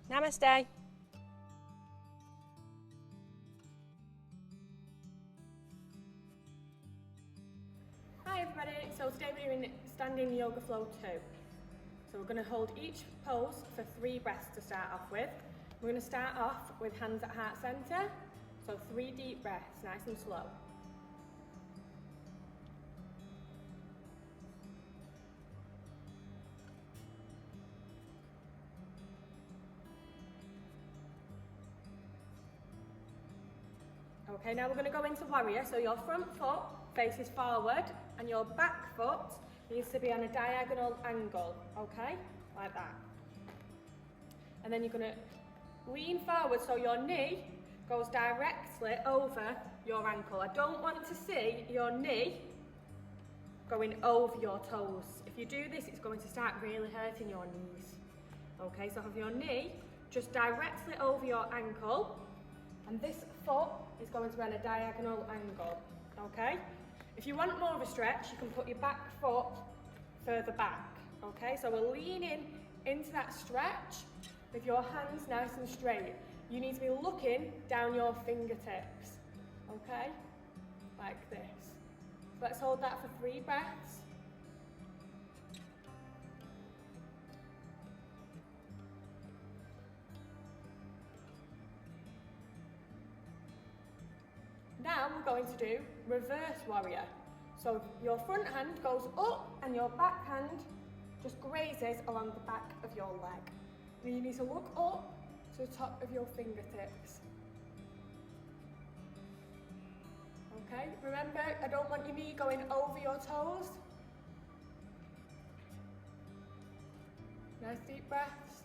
Namaste. Hi everybody, so today we're doing standing yoga flow 2. So we're going to hold each pose for 3 breaths to start off with. We're going to start off with hands at heart centre, so 3 deep breaths, nice and slow. Okay, now we're going to go into warrior, so your front foot faces forward and your back foot needs to be on a diagonal angle, okay, like that. And then you're going to lean forward so your knee goes directly over your ankle. I don't want to see your knee going over your toes. If you do this, it's going to start really hurting your knees. Okay, so have your knee just directly over your ankle, and this foot is going to be on a diagonal angle, okay? If you want more of a stretch, you can put your back foot further back, okay? So we're leaning into that stretch with your hands nice and straight. You need to be looking down your fingertips, okay? Like this. So let's hold that for 3 breaths. Now we're going to do reverse warrior. So your front hand goes up and your back hand just grazes along the back of your leg. And you need to look up to the top of your fingertips. Okay, remember, I don't want your knee going over your toes. Nice deep breaths.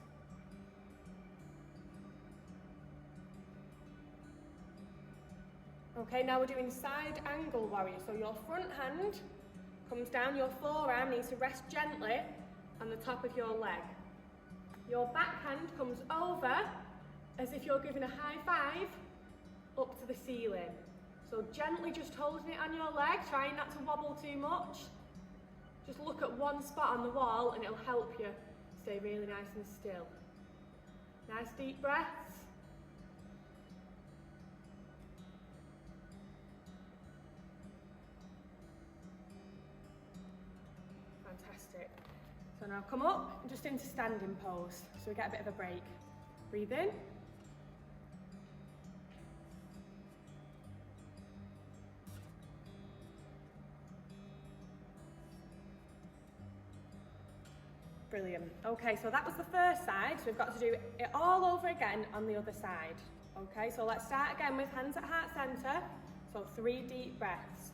Okay, now we're doing side angle warrior. So your front hand comes down, your forearm needs to rest gently on the top of your leg. Your back hand comes over as if you're giving a high five up to the ceiling. So gently just holding it on your leg, trying not to wobble too much. Just look at one spot on the wall and it'll help you stay really nice and still. Nice deep breaths. Fantastic. So now come up and just into standing pose, so we get a bit of a break. Breathe in. Brilliant. Okay, so that was the first side, so we've got to do it all over again on the other side. Okay, so let's start again with hands at heart centre, so 3 deep breaths.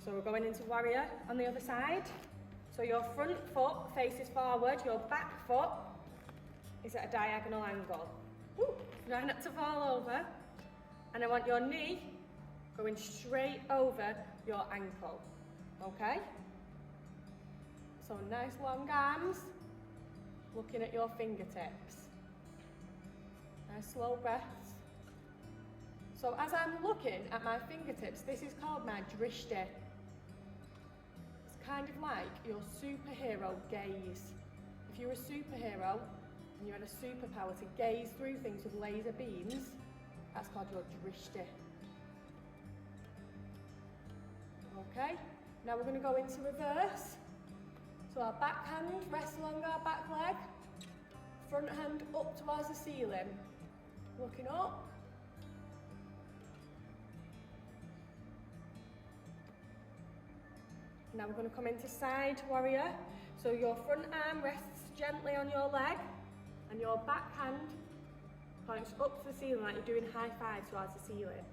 So we're going into warrior on the other side. So your front foot faces forward, your back foot is at a diagonal angle. Woo, try not to fall over. And I want your knee going straight over your ankle, okay? So nice long arms, looking at your fingertips. Nice slow breaths. So as I'm looking at my fingertips, this is called my drishti. Kind of like your superhero gaze. If you're a superhero and you had a superpower to gaze through things with laser beams, that's called your drishti. Okay, now we're going to go into reverse. So our back hand rests along our back leg, front hand up towards the ceiling, looking up. Now we're going to come into side warrior. So your front arm rests gently on your leg and your back hand points up to the ceiling like you're doing high five towards the ceiling.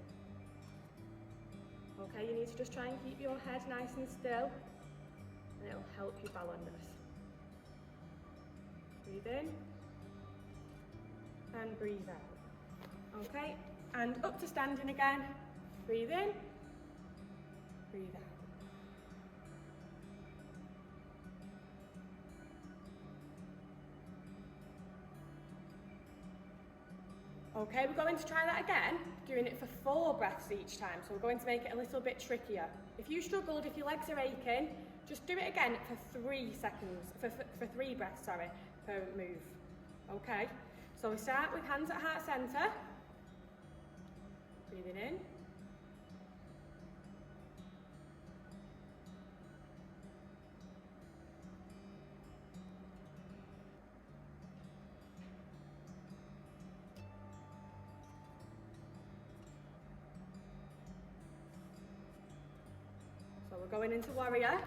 Okay, you need to just try and keep your head nice and still and it'll help you balance. Breathe in and breathe out. Okay, and up to standing again. Breathe in, breathe out. Okay, we're going to try that again, doing it for 4 breaths each time. So we're going to make it a little bit trickier. If you struggled, if your legs are aching, just do it again for 3 seconds, for 3 breaths, sorry, per move. Okay, so we start with hands at heart centre. Breathing in. So we're going into warrior.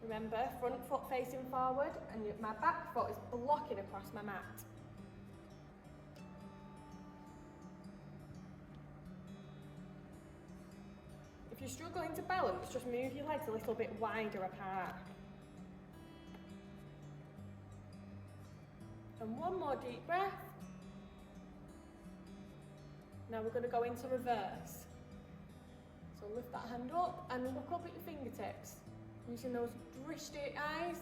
Remember, front foot facing forward and my back foot is blocking across my mat. If you're struggling to balance, just move your legs a little bit wider apart. And one more deep breath. Now we're going to go into reverse. So lift that hand up and look up at your fingertips, using those Bryony eyes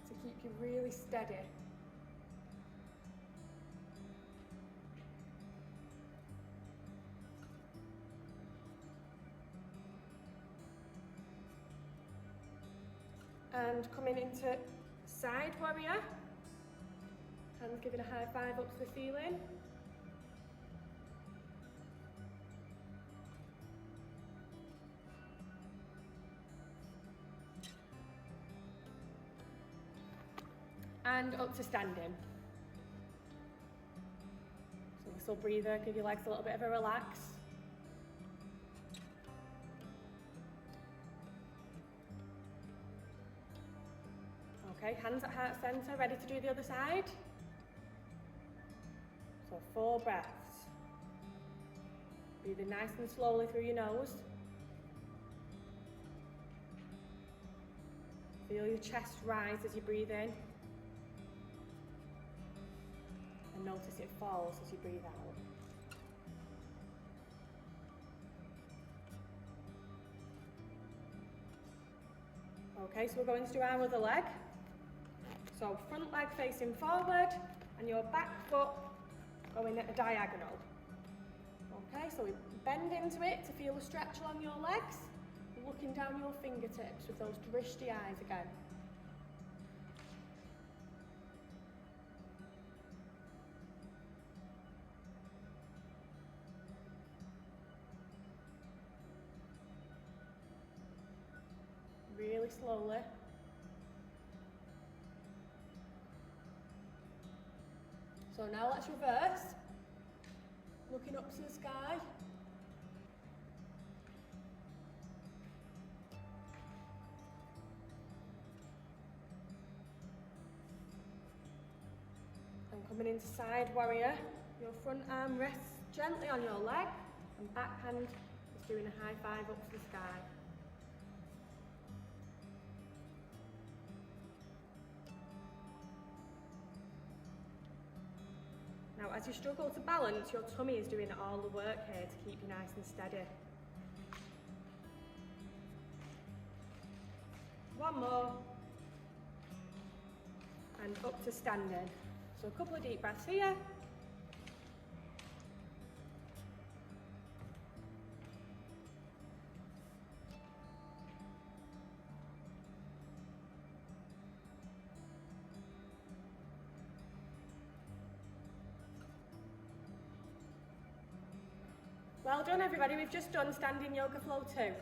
to keep you really steady. And coming into side warrior, hands giving a high five up to the ceiling. And up to standing. So whistle breather, give your legs a little bit of a relax. Okay, hands at heart centre, ready to do the other side. So 4 breaths. Breathing nice and slowly through your nose. Feel your chest rise as you breathe in. And notice it falls as you breathe out. Okay, so we're going to do our other leg. So front leg facing forward and your back foot going at a diagonal. Okay, so we bend into it to feel the stretch along your legs, looking down your fingertips with those Bryony eyes again. Really slowly. So now let's reverse, looking up to the sky. And coming into side warrior, your front arm rests gently on your leg and back hand is doing a high five up to the sky. Now, as you struggle to balance, your tummy is doing all the work here to keep you nice and steady. One more. And up to standing. So a couple of deep breaths here. Well done everybody, we've just done standing yoga flow 2.